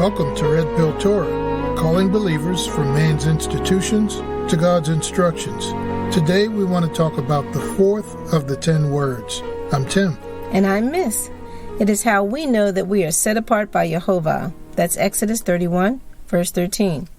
Welcome to RedPill Torah, calling believers from man's institutions to God's instructions. Today we want to talk about the fourth of the 10 words. I'm Tim. And I'm Miss. It is how we know that we are set apart by Yehovah. That's Exodus 31, verse 13.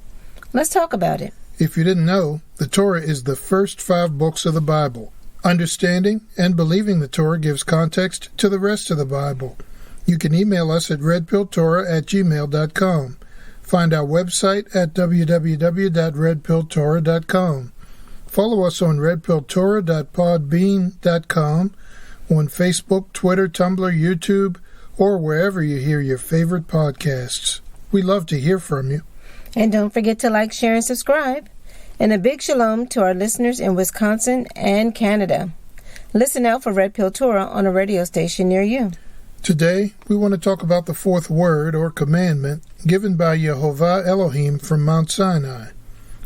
Let's talk about it. If you didn't know, the Torah is the first 5 books of the Bible. Understanding and believing the Torah gives context to the rest of the Bible. You can email us at redpilltorah@gmail.com. Find our website at www.redpilltorah.com. Follow us on redpilltorah.podbean.com, on Facebook, Twitter, Tumblr, YouTube, or wherever you hear your favorite podcasts. We love to hear from you. And don't forget to like, share, and subscribe. And a big shalom to our listeners in Wisconsin and Canada. Listen out for RedPill Torah on a radio station near you. Today, we want to talk about the fourth word or commandment given by Yehovah Elohim from Mount Sinai.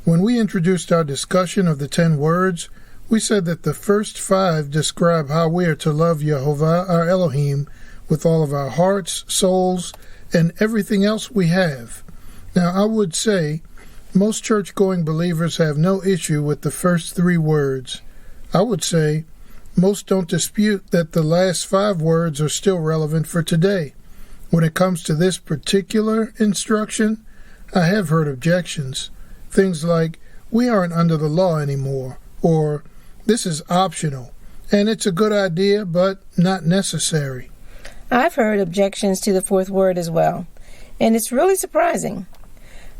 When we introduced our discussion of the 10 words, we said that the first 5 describe how we are to love Yehovah our Elohim with all of our hearts, souls, and everything else we have. Now, I would say most church-going believers have no issue with the first 3 words. I would say most don't dispute that the last 5 words are still relevant for today. When it comes to this particular instruction, I have heard objections. Things like, we aren't under the law anymore, or this is optional, and it's a good idea, but not necessary. I've heard objections to the fourth word as well, and it's really surprising.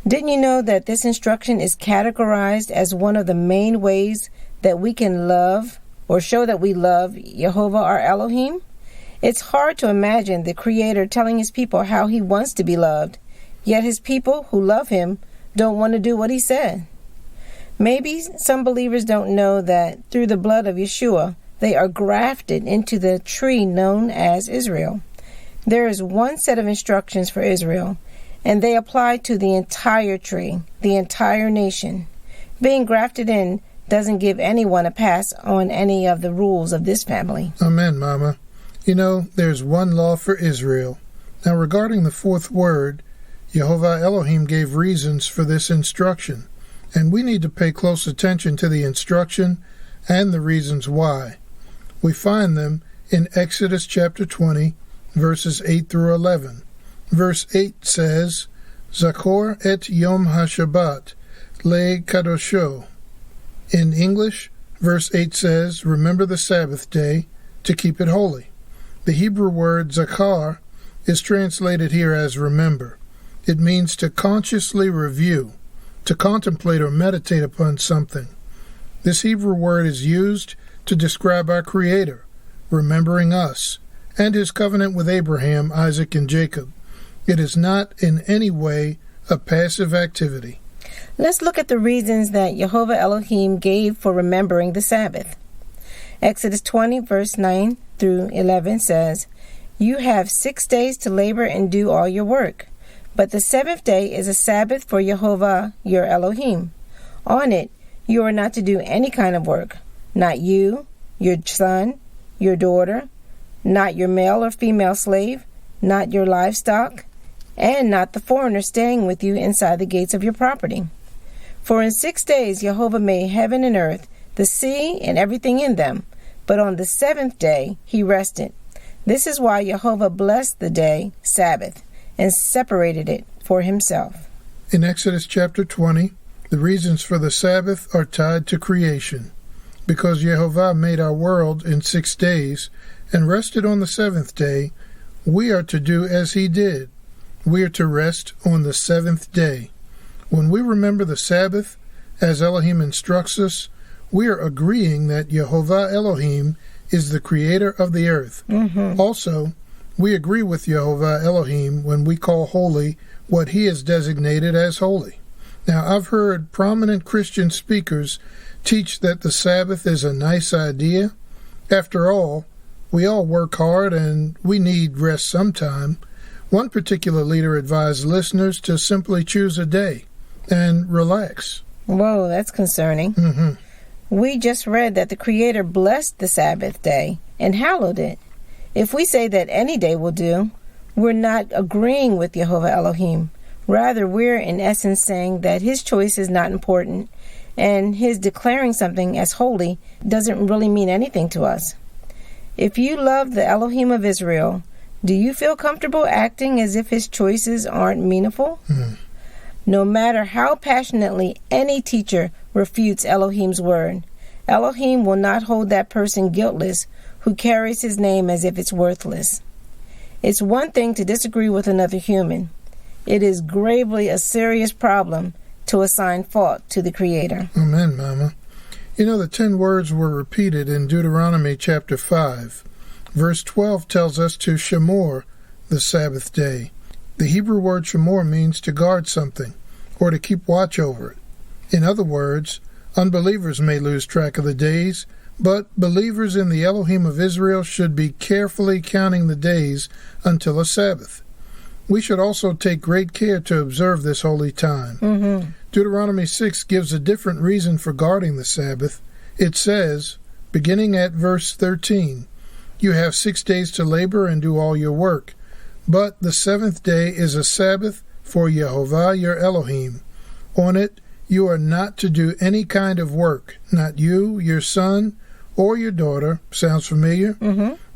Didn't you know that this instruction is categorized as one of the main ways that we can love or show that we love Yehovah our Elohim? It's hard to imagine the Creator telling His people how He wants to be loved, yet His people who love Him don't want to do what He said. Maybe some believers don't know that through the blood of Yeshua, they are grafted into the tree known as Israel. There is one set of instructions for Israel, and they apply to the entire tree, the entire nation. Being grafted in doesn't give anyone a pass on any of the rules of this family. Amen, Mama. You know, there's one law for Israel. Now, regarding the fourth word, Yehovah Elohim gave reasons for this instruction, and we need to pay close attention to the instruction and the reasons why. We find them in Exodus chapter 20, verses 8 through 11. Verse 8 says, Zachor et Yom HaShabbat le Kadosho. In English, verse 8 says, remember the Sabbath day to keep it holy. The Hebrew word zakar is translated here as remember. It means to consciously review, to contemplate or meditate upon something. This Hebrew word is used to describe our Creator, remembering us, and His covenant with Abraham, Isaac, and Jacob. It is not in any way a passive activity. Let's look at the reasons that Yehovah Elohim gave for remembering the Sabbath. Exodus 20, verse 9 through 11 says, You have 6 days to labor and do all your work, but the 7th day is a Sabbath for Yehovah your Elohim. On it you are not to do any kind of work, not you, your son, your daughter, not your male or female slave, not your livestock, and not the foreigner staying with you inside the gates of your property. For in 6 days Jehovah made heaven and earth, the sea and everything in them, but on the 7th day He rested. This is why Jehovah blessed the day, Sabbath, and separated it for Himself. In Exodus chapter 20, the reasons for the Sabbath are tied to creation. Because Yehovah made our world in 6 days and rested on the 7th day, we are to do as He did. We are to rest on the 7th day. When we remember the Sabbath, as Elohim instructs us, we are agreeing that Yehovah Elohim is the creator of the earth. Also, we agree with Yehovah Elohim when we call holy what He has designated as holy. Now, I've heard prominent Christian speakers teach that the Sabbath is a nice idea. After all, we all work hard and we need rest sometime. One particular leader advised listeners to simply choose a day and relax. Whoa, that's concerning. We just read that the Creator blessed the Sabbath day and hallowed it. If we say that any day will do, we're not agreeing with Yehovah Elohim. Rather, we're in essence saying that his choice is not important, and his declaring something as holy doesn't really mean anything to us. If you love the Elohim of Israel, do you feel comfortable acting as if his choices aren't meaningful? No matter how passionately any teacher refutes Elohim's word, Elohim will not hold that person guiltless who carries his name as if it's worthless. It's one thing to disagree with another human. It is gravely a serious problem to assign fault to the Creator. Amen, Mama. You know, the 10 words were repeated in Deuteronomy chapter 5. Verse 12 tells us to shamor the Sabbath day. The Hebrew word shamor means to guard something or to keep watch over it. In other words, unbelievers may lose track of the days, but believers in the Elohim of Israel should be carefully counting the days until a Sabbath. We should also take great care to observe this holy time. Deuteronomy 6 gives a different reason for guarding the Sabbath. It says, beginning at verse 13, "You have 6 days to labor and do all your work, but the 7th day is a Sabbath for Yehovah your Elohim. On it you are not to do any kind of work, not you, your son, or your daughter," sounds familiar?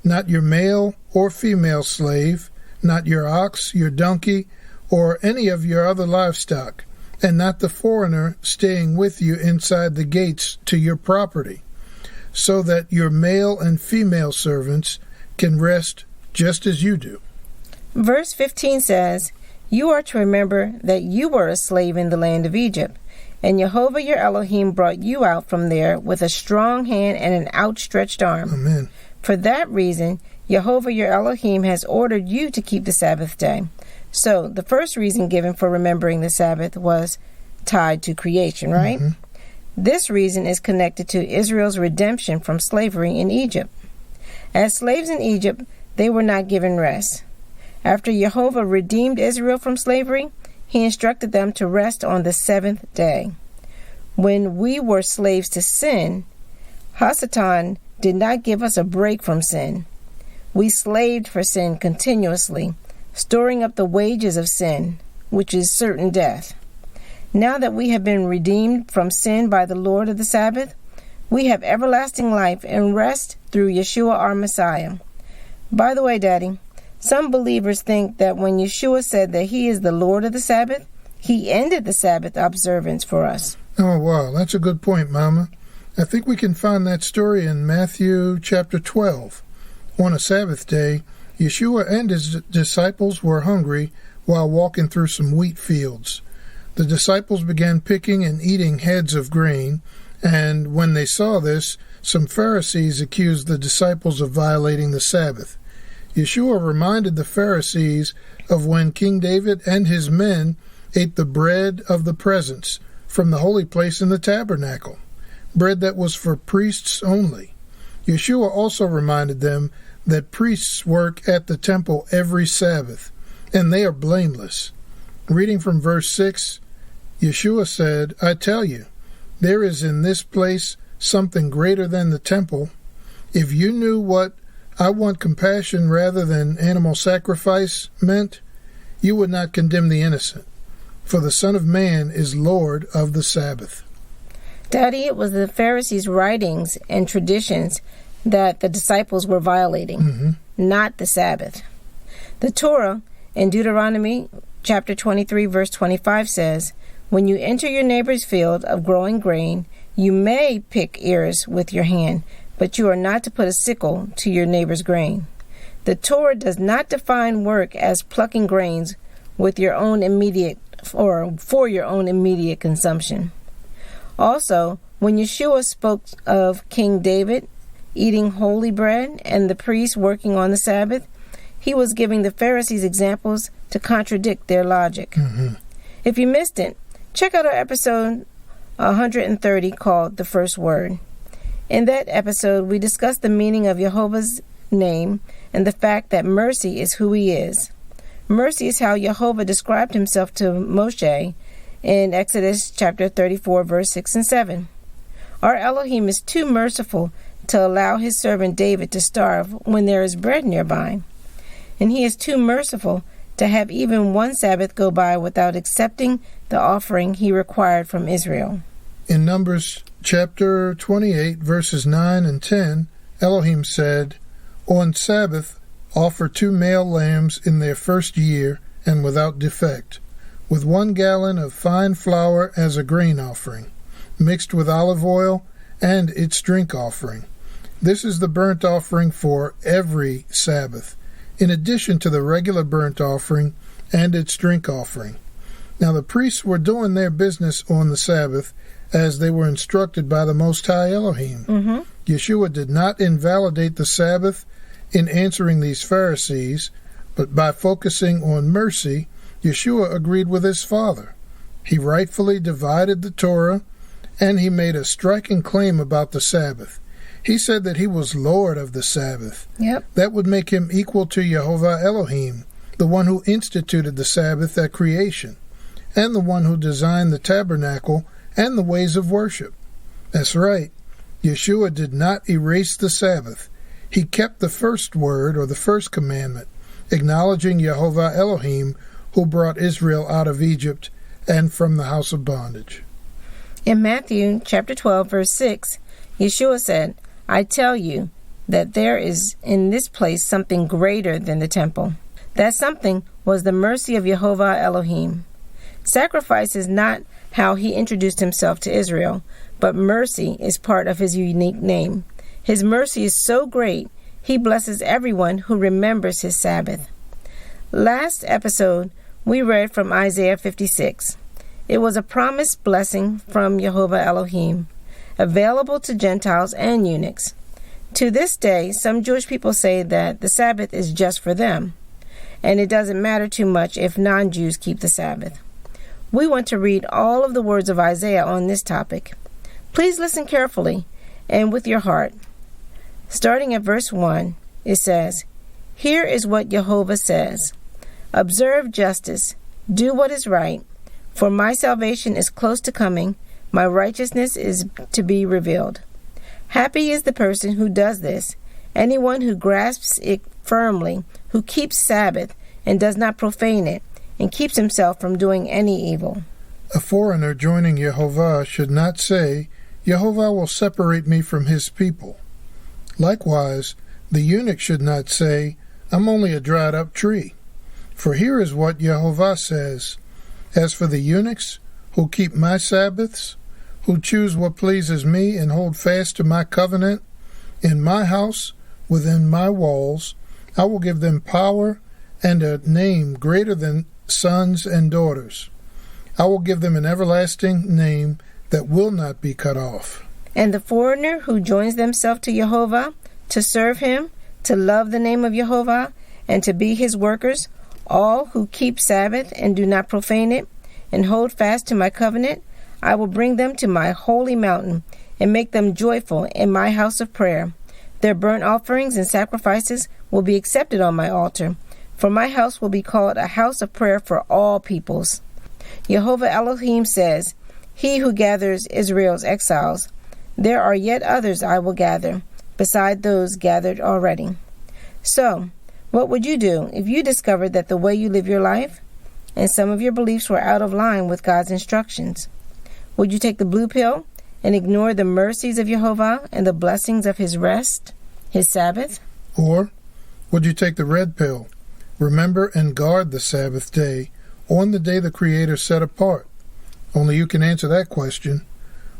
"Not your male or female slave, not your ox, your donkey, or any of your other livestock, and not the foreigner staying with you inside the gates to your property, so that your male and female servants can rest just as you do." Verse 15 says, "You are to remember that you were a slave in the land of Egypt, and Jehovah your Elohim brought you out from there with a strong hand and an outstretched arm. Amen. For that reason, Jehovah your Elohim has ordered you to keep the Sabbath day." So, the first reason given for remembering the Sabbath was tied to creation, right? This reason is connected to Israel's redemption from slavery in Egypt. As slaves in Egypt, they were not given rest. After Jehovah redeemed Israel from slavery, he instructed them to rest on the 7th day. When we were slaves to sin, Hasatan did not give us a break from sin. We slaved for sin continuously, storing up the wages of sin, which is certain death. Now that we have been redeemed from sin by the Lord of the Sabbath, we have everlasting life and rest through Yeshua our Messiah. By the way, Daddy, some believers think that when Yeshua said that he is the Lord of the Sabbath, he ended the Sabbath observance for us. Oh, wow, that's a good point, Mama. I think we can find that story in Matthew chapter 12. On a Sabbath day, Yeshua and his disciples were hungry while walking through some wheat fields. The disciples began picking and eating heads of grain, and when they saw this, some Pharisees accused the disciples of violating the Sabbath. Yeshua reminded the Pharisees of when King David and his men ate the bread of the presence from the holy place in the tabernacle, bread that was for priests only. Yeshua also reminded them that priests work at the temple every Sabbath, and they are blameless. Reading from verse 6, Yeshua said, "I tell you, there is in this place something greater than the temple. If you knew what I want compassion rather than animal sacrifice meant, you would not condemn the innocent, for the Son of Man is Lord of the Sabbath." Daddy, it was the Pharisees' writings and traditions that the disciples were violating, not the Sabbath. The Torah in Deuteronomy chapter 23, verse 25 says, "When you enter your neighbor's field of growing grain, you may pick ears with your hand, but you are not to put a sickle to your neighbor's grain." The Torah does not define work as plucking grains with your own immediate or for your own immediate consumption. Also, when Yeshua spoke of King David eating holy bread and the priests working on the Sabbath, he was giving the Pharisees examples to contradict their logic. If you missed it, check out our episode 130 called The First Word. In that episode, we discussed the meaning of Jehovah's name and the fact that mercy is who he is. Mercy is how Jehovah described himself to Moshe in Exodus chapter 34, verse 6 and 7. Our Elohim is too merciful to allow his servant David to starve when there is bread nearby. And he is too merciful to have even one Sabbath go by without accepting the offering he required from Israel. In Numbers chapter 28, verses 9 and 10, Elohim said, "On Sabbath offer 2 male lambs in their first year and without defect, with 1 gallon of fine flour as a grain offering, mixed with olive oil and its drink offering. This is the burnt offering for every Sabbath, in addition to the regular burnt offering and its drink offering." Now the priests were doing their business on the Sabbath as they were instructed by the Most High Elohim. Yeshua did not invalidate the Sabbath in answering these Pharisees, but by focusing on mercy, Yeshua agreed with his Father. He rightfully divided the Torah, and he made a striking claim about the Sabbath. He said that he was Lord of the Sabbath. That would make him equal to Yehovah Elohim, the one who instituted the Sabbath at creation, and the one who designed the tabernacle and the ways of worship. That's right. Yeshua did not erase the Sabbath. He kept the first word, or the first commandment, acknowledging Yehovah Elohim, who brought Israel out of Egypt and from the house of bondage. In Matthew chapter 12, verse 6, Yeshua said, "I tell you that there is in this place something greater than the temple." That something was the mercy of Yehovah Elohim. Sacrifice is not how he introduced himself to Israel, but mercy is part of his unique name. His mercy is so great, he blesses everyone who remembers his Sabbath. Last episode, we read from Isaiah 56. It was a promised blessing from Yehovah Elohim, available to Gentiles and eunuchs. To this day, some Jewish people say that the Sabbath is just for them, and it doesn't matter too much if non-Jews keep the Sabbath. We want to read all of the words of Isaiah on this topic. Please listen carefully and with your heart. Starting at verse 1, it says, "Here is what Yehovah says, observe justice, do what is right, for my salvation is close to coming, my righteousness is to be revealed. Happy is the person who does this, anyone who grasps it firmly, who keeps Sabbath and does not profane it, and keeps himself from doing any evil." A foreigner joining Yehovah should not say, "Yehovah will separate me from his people." Likewise, the eunuch should not say, "I'm only a dried-up tree." For here is what Yehovah says, "As for the eunuchs who keep my Sabbaths, who choose what pleases me and hold fast to my covenant, in my house, within my walls, I will give them power and a name greater than sons and daughters. I will give them an everlasting name that will not be cut off." And the foreigner who joins themselves to Yehovah, to serve him, to love the name of Yehovah, and to be his workers, all who keep Sabbath and do not profane it, and hold fast to my covenant, I will bring them to my holy mountain, and make them joyful in my house of prayer. Their burnt offerings and sacrifices will be accepted on my altar, for my house will be called a house of prayer for all peoples. Yehovah Elohim says, "He who gathers Israel's exiles, there are yet others I will gather, beside those gathered already." So, what would you do if you discovered that the way you live your life and some of your beliefs were out of line with God's instructions? Would you take the blue pill and ignore the mercies of Yehovah and the blessings of his rest, his Sabbath? Or would you take the red pill, remember and guard the Sabbath day on the day the Creator set apart? Only you can answer that question.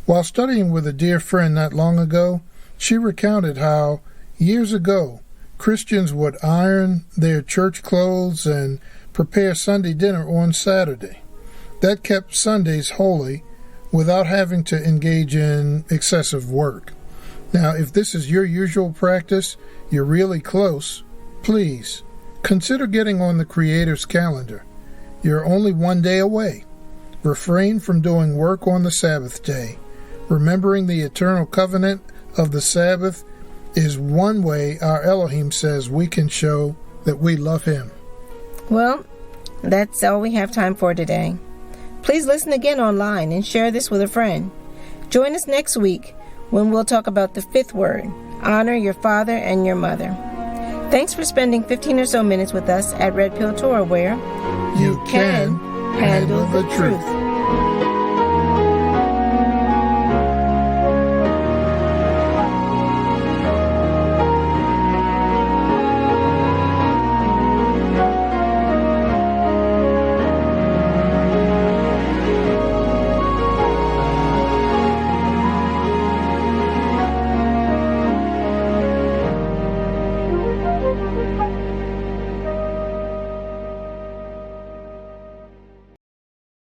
While studying with a dear friend not long ago, she recounted how, years ago, Christians would iron their church clothes and prepare Sunday dinner on Saturday. That kept Sundays holy without having to engage in excessive work. Now, if this is your usual practice, you're really close. Please, consider getting on the Creator's calendar. You're only one day away. Refrain from doing work on the Sabbath day. Remembering the eternal covenant of the Sabbath is one way our Elohim says we can show that we love him. Well, that's all we have time for today. Please listen again online and share this with a friend. Join us next week when we'll talk about the 5th word, honor your father and your mother. Thanks for spending 15 or so minutes with us at RedPill Torah, where you can handle the truth.